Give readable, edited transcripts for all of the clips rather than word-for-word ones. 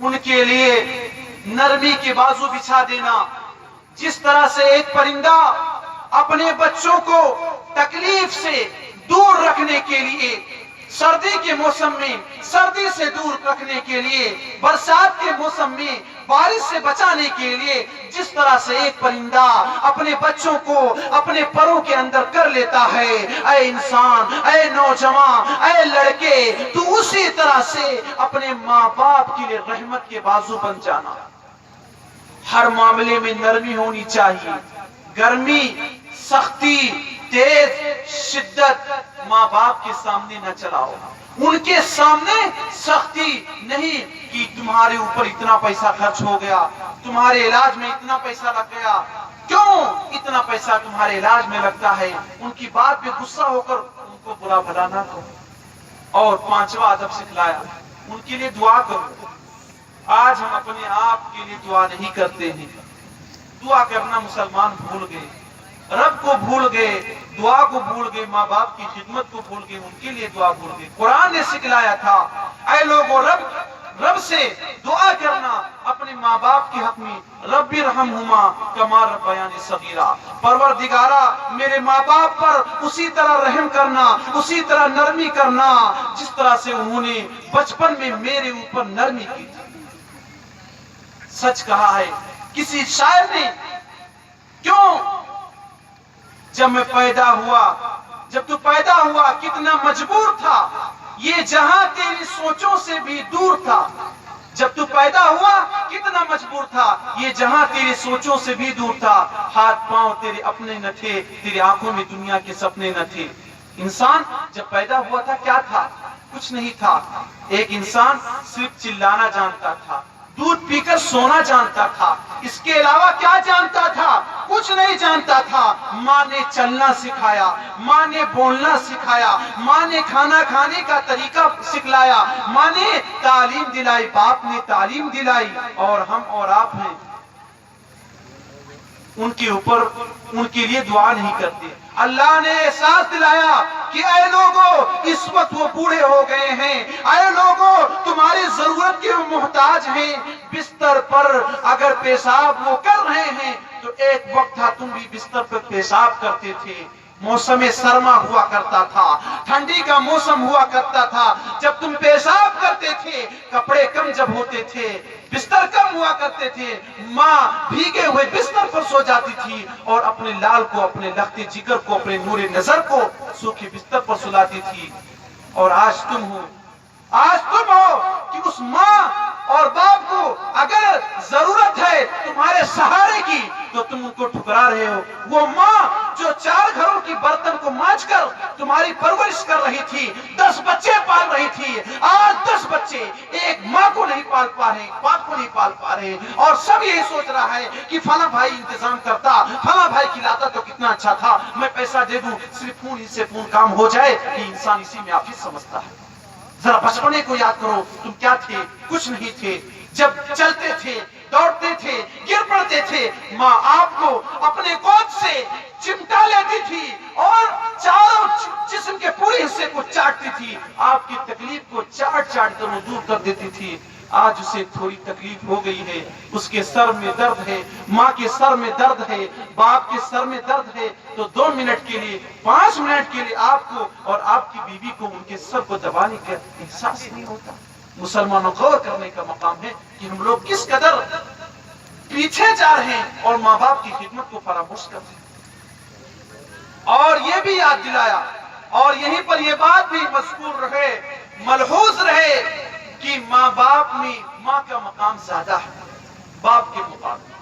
ان کے لیے نرمی کے بازو بچھا دینا. جس طرح سے ایک پرندہ اپنے بچوں کو تکلیف سے دور رکھنے کے لیے، سردی کے موسم میں سردی سے دور رکھنے کے لیے، برسات کے موسم میں بارش سے بچانے کے لیے جس طرح سے ایک پرندہ اپنے بچوں کو اپنے پروں کے اندر کر لیتا ہے، اے انسان، اے نوجوان، اے لڑکے، تو اسی طرح سے اپنے ماں باپ کے لیے رحمت کے بازو بن جانا. ہر معاملے میں نرمی ہونی چاہیے. گرمی، سختی، تیز، شدت ماں باپ کے سامنے نہ چلاؤ. ان کے سامنے سختی نہیں کہ تمہارے اوپر اتنا پیسہ خرچ ہو گیا، تمہارے علاج میں اتنا پیسہ لگ گیا، کیوں اتنا پیسہ تمہارے علاج میں لگتا ہے. ان کی بات پہ غصہ ہو کر ان کو برا بھلا نہ کرو. اور پانچواں ادب سکھلایا، ان کے لیے دعا کرو. آج ہم اپنے آپ کے لیے دعا نہیں کرتے ہیں. دعا کرنا مسلمان بھول گئے، رب کو بھول گئے، دعا کو بھول گئے، ماں باپ کی خدمت کو بھول گئے، ان کے لیے دعا بھول گئے. قرآن نے سکھلایا تھا، اے لوگوں، رب سے دعا کرنا اپنے ماں باپ کے حق میں. رب ارحمہما کما ربیانی صغیرا، پروردگارا میرے ماں باپ پر اسی طرح رحم کرنا، اسی طرح نرمی کرنا جس طرح سے انہوں نے بچپن میں میرے اوپر نرمی کی تھی. سچ کہا ہے کسی شاعر نے، کیوں جب میں پیدا ہوا، جب تو پیدا ہوا کتنا مجبور تھا، یہ جہاں تیری سوچوں سے بھی دور تھا. جب تو پیدا ہوا کتنا مجبور تھا، یہ جہاں تیری سوچوں سے بھی دور تھا. ہاتھ پاؤں تیرے اپنے نہ تھے، تیری آنکھوں میں دنیا کے سپنے نہ تھے. انسان جب پیدا ہوا تھا کیا تھا؟ کچھ نہیں تھا. ایک انسان صرف چلانا جانتا تھا، دودھ پی کر سونا جانتا تھا، اس کے علاوہ کیا جانتا تھا؟ کچھ نہیں جانتا تھا. ماں نے چلنا سکھایا، ماں نے بولنا سکھایا، ماں نے کھانا کھانے کا طریقہ سکھلایا، ماں نے تعلیم دلائی، باپ نے تعلیم دلائی. اور ہم اور آپ ہیں ان کے اوپر ان کے لیے دعا نہیں کرتے. اللہ نے احساس دلایا کہ اے لوگوں اس وقت وہ بوڑھے ہو گئے ہیں، اے لوگوں تمہاری ضرورت کے محتاج ہیں. بستر پر اگر پیشاب وہ کر رہے ہیں تو ایک وقت تھا تم بھی بستر پر پیشاب کرتے تھے. موسم سرما ہوا کرتا تھا، ٹھنڈی کا موسم ہوا کرتا تھا. جب تم پیشاب کرتے تھے، کپڑے کم جب ہوتے تھے، بستر کم ہوا کرتے تھے، ماں بھیگے ہوئے بستر پر سو جاتی تھی اور اپنے لال کو، اپنے لختے جگر کو، اپنے نور نظر کو سوکھے بستر پر سلاتی تھی. اور آج تم ہو کہ اس ماں اور باپ کو اگر ضرورت ہے تمہارے سہارے کی تو تم ان کو ٹھکرا رہے ہو. وہ ماں جو 4 گھروں کی برتن کو مانج کر تمہاری پرورش کر رہی تھی، 10 بچے پال رہی تھی، آج 10 بچے ایک ماں کو نہیں پال پا رہے، باپ کو نہیں پال پا رہے. اور سب یہی سوچ رہا ہے کہ فلاں بھائی انتظام کرتا، فلاں بھائی کھلاتا تو کتنا اچھا تھا، میں پیسہ دے دوں، صرف فون ہی سے فون کام ہو جائے. یہ انسان اسی میں آفس سمجھتا ہے. ذرا بچپنے کو یاد کرو، تم کیا تھے؟ کچھ نہیں تھے. جب چلتے تھے، دوڑتے تھے، گر پڑتے تھے، ماں آپ کو اپنے گود سے چمٹا لیتی تھی اور چاروں جسم کے پورے حصے کو چاٹتی تھی. آپ کی تکلیف کو چاٹ کر وہ دور کر دیتی تھی. آج اسے تھوڑی تکلیف ہو گئی ہے، اس کے سر میں درد ہے، ماں کے سر میں درد ہے، باپ کے سر میں درد ہے، تو 2 منٹ کے لیے، 5 منٹ کے لیے آپ کو اور آپ کی بیوی کو ان کے سر کو دبانے کا احساس نہیں ہوتا. مسلمانوں غور کرنے کا مقام ہے کہ ہم لوگ کس قدر پیچھے جا رہے ہیں اور ماں باپ کی خدمت کو فراموش کر رہے ہیں. اور یہ بھی یاد دلایا اور یہیں پر یہ بات بھی مذکور رہے، ملحوظ رہے کہ ماں باپ میں ماں کا مقام زیادہ ہے باپ کے مقابلے.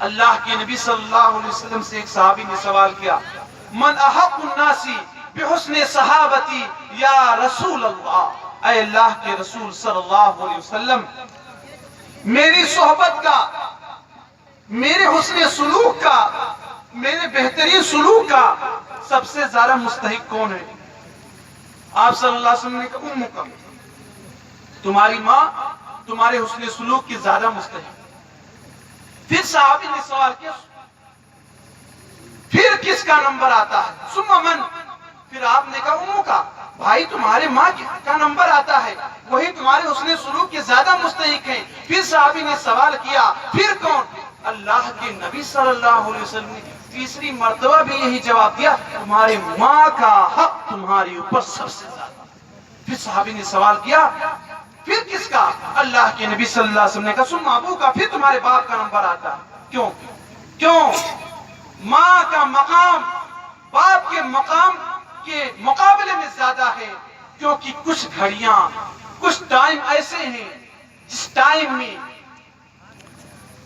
اللہ کے نبی صلی اللہ علیہ وسلم سے ایک صحابی نے سوال کیا، من احق الناس بحسن صحابتی یا رسول اللہ، اے اللہ کے رسول صلی اللہ علیہ وسلم، میری صحبت کا، میرے حسن سلوک کا، میرے بہترین سلوک کا سب سے زیادہ مستحق کون ہے؟ آپ صلی اللہ علیہ وسلم نے کہا امک، تمہاری ماں تمہارے حسن سلوک کی زیادہ مستحق. پھر صحابی نے سوال کیا، پھر کس کا نمبر آتا ہے؟ ثم من، پھر آپ نے کہا امک کا، بھائی تمہارے ماں کا نمبر آتا ہے، وہی تمہارے حسن سلوک کی زیادہ مستحق مستحق ہیں؟ پھر صحابی نے سوال کیا پھر کون؟ اللہ کے نبی صلی اللہ علیہ وسلم نے تیسری مرتبہ بھی یہی جواب دیا، تمہاری ماں کا حق تمہاری اوپر سب سے زیادہ۔ پھر صحابی نے سوال کیا پھر کس کا؟ اللہ کے نبی صلی اللہ علیہ وسلم نے کہا ثم ابو کا، پھر تمہارے باپ کا نمبر آتا ہے۔ کیوں؟ ماں کا مقام باپ کے مقام کے مقابلے میں زیادہ ہے، کیونکہ کچھ گھڑیاں کچھ ٹائم ایسے ہیں جس ٹائم میں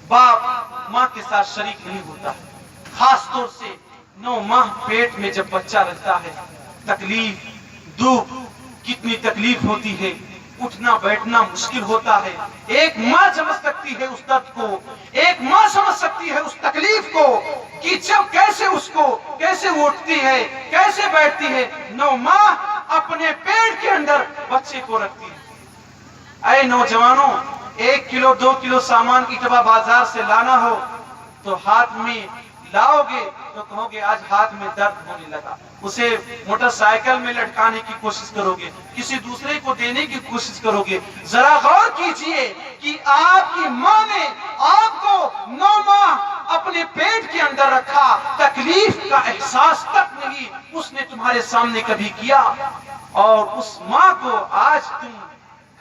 باپ ماں کے ساتھ شریک نہیں ہوتا، خاص طور سے 9 ماہ پیٹ میں جب بچہ رہتا ہے، تکلیف دکھ کتنی تکلیف ہوتی ہے، اٹھنا بیٹھنا مشکل ہوتا ہے۔ ایک ماں سمجھ سکتی ہے اس درد کو، ایک ماں سمجھ سکتی ہے اس تکلیف کو کہ جب کیسے وہ اٹھتی ہے، کیسے بیٹھتی ہے، 9 ماہ اپنے پیٹ کے اندر بچے کو رکھتی ہے۔ اے نوجوانوں، 1 کلو 2 کلو سامان اٹوا بازار سے لانا ہو تو ہاتھ میں لاؤ گے تو کہو گے آج ہاتھ میں درد ہونے لگا، اسے موٹر سائیکل میں لٹکانے کی کوشش کرو گے، کسی دوسرے کو دینے کی کوشش کرو گے۔ ذرا غور کیجئے کہ آپ کی ماں نے آپ کو 9 ماہ اپنے پیٹ کے اندر رکھا، تکلیف کا احساس تک نہیں اس نے تمہارے سامنے کبھی کیا، اور اس ماں کو آج تم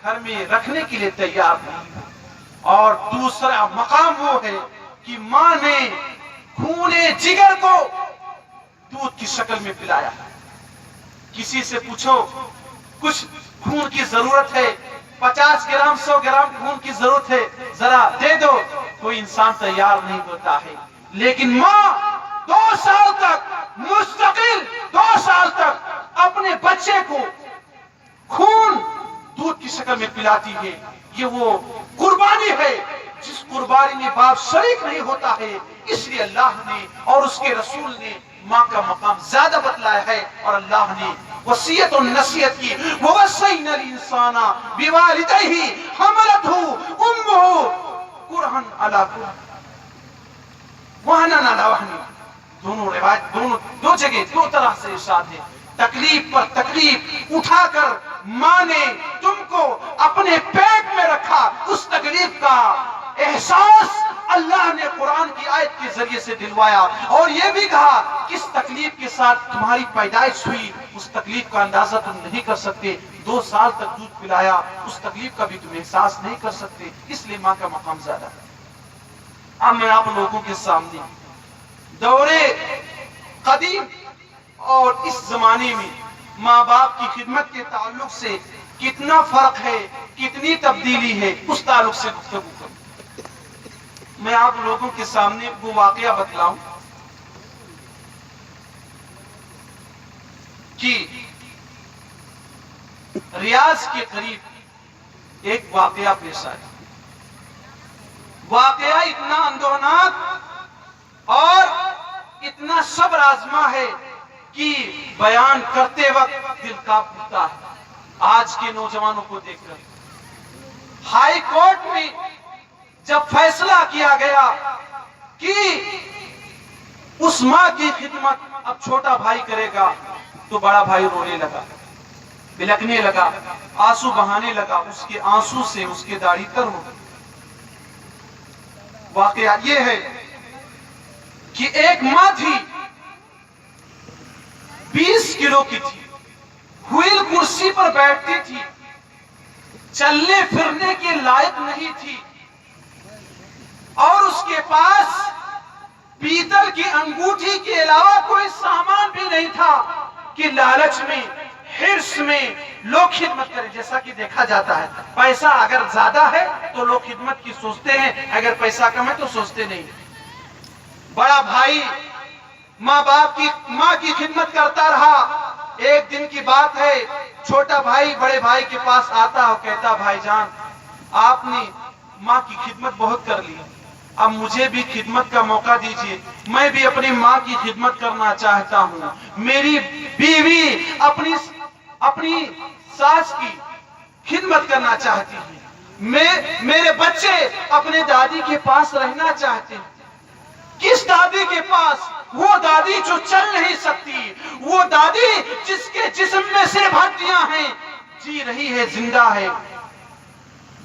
گھر میں رکھنے کے لیے تیار نہیں۔ اور دوسرا مقام وہ ہے کہ ماں نے خون جگر کو دودھ کی شکل میں پلایا۔ کسی سے پوچھو کچھ خون کی ضرورت ہے، 50 گرام 100 گرام خون کی ضرورت ہے، ذرا دے دو، کوئی انسان تیار نہیں ہوتا ہے۔ لیکن ماں 2 سال تک مستقل 2 سال تک اپنے بچے کو خون دودھ کی شکل میں پلاتی ہے۔ یہ وہ قربانی ہے جس قربانی میں باپ شریک نہیں ہوتا ہے، اس لیے اللہ نے اور اس کے رسول نے ماں کا مقام زیادہ بتلایا ہے، اور اللہ نے وصیت و نصیحت کی، وَوَصَّيْنَا الْإِنسَانَ بِوَالِدَيْهِ حَمَلَتْهُ أُمُّهُ كُرْهًا عَلَى كُرْهٍ وَهْنًا عَلَى وَهْنٍ۔ دونوں روایت دو جگہ 2 طرح سے ارشاد ہے، تکلیف پر تکلیف اٹھا کر ماں نے تم کو اپنے پیٹ میں رکھا، اس تکلیف کا احساس اللہ نے قرآن کی آیت کے ذریعے سے دلوایا، اور یہ بھی کہا کس تکلیف کے ساتھ تمہاری پیدائش ہوئی اس تکلیف کا اندازہ تم نہیں کر سکتے، 2 سال تک دودھ پلایا، اس تکلیف کا بھی تم احساس نہیں کر سکتے، اس لیے ماں کا مقام زیادہ ہے۔ اب میں آپ لوگوں کے سامنے دور قدیم اور اس زمانے میں ماں باپ کی خدمت کے تعلق سے کتنا فرق ہے، کتنی تبدیلی ہے، اس تعلق سے گفتگو کروں۔ میں آپ لوگوں کے سامنے وہ واقعہ بتلاؤں کہ ریاض کے قریب ایک واقعہ پیش آیا۔ واقعہ اتنا اندوہناک اور اتنا صبر آزما ہے کہ بیان کرتے وقت دل کانپ اٹھتا ہے۔ آج کے نوجوانوں کو دیکھ کر ہائی کورٹ میں جب فیصلہ کیا گیا کہ اس ماں کی خدمت اب چھوٹا بھائی کرے گا تو بڑا بھائی رونے لگا، بلکنے لگا، آنسو بہانے لگا، اس کے آنسو سے اس کے داڑھی تر ہو گئی۔ واقعہ یہ ہے کہ ایک ماں تھی، 20 کلو کی تھی، وہیل کرسی پر بیٹھتی تھی، چلنے پھرنے کے لائق نہیں تھی، اور اس کے پاس پیتل کی انگوٹھی کے علاوہ کوئی سامان بھی نہیں تھا کہ لالچ میں حرص میں لوگ خدمت کریں۔ جیسا کہ دیکھا جاتا ہے پیسہ اگر زیادہ ہے تو لوگ خدمت کی سوچتے ہیں، اگر پیسہ کم ہے تو سوچتے نہیں۔ بڑا بھائی ماں کی خدمت کرتا رہا۔ ایک دن کی بات ہے، چھوٹا بھائی بڑے بھائی کے پاس آتا اور کہتا بھائی جان آپ نے ماں کی خدمت بہت کر لی، اب مجھے بھی خدمت کا موقع دیجئے، میں بھی اپنی ماں کی خدمت کرنا چاہتا ہوں۔ میری بیوی اپنی ساس کی خدمت کرنا چاہتی ہے، میرے بچے اپنے دادی کے پاس رہنا چاہتے ہیں۔ کس دادی کے پاس؟ وہ دادی جو چل نہیں سکتی، وہ دادی جس کے جسم میں صرف ہڈیاں ہیں، جی رہی ہے، زندہ ہے۔